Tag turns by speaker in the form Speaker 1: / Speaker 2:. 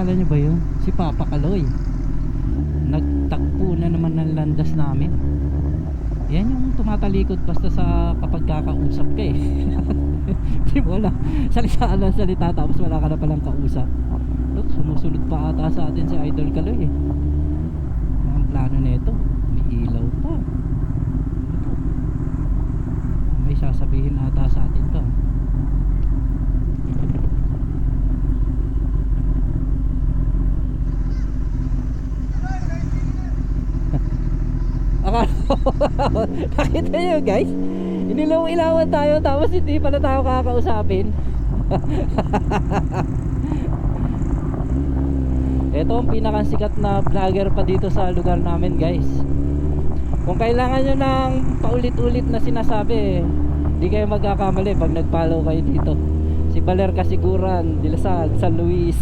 Speaker 1: Kilala niyo ba yun? Si Papa Kaloy. Nagtakpo na naman ng landas namin. Yan yung tumatalikod basta sa kapag kakausap ka eh. Di mo alam. Salita lang salita tapos wala ka na palang kausap. Look, sumusunod pa ata sa atin si Idol Kaloy eh. Ang plano nito, may ilaw pa. Ito. May sasabihin ata sa atin to. Nakita nyo guys, inilaw-ilawan tayo tapos hindi pala tayo kakausapin. Ito ang pinakasikat na vlogger pa dito sa lugar namin guys. Kung kailangan nyo ng paulit-ulit na sinasabi, hindi kayo magkakamali pag nag-follow kayo dito. Si Baler Kasiguran, Dilasag, San Luis.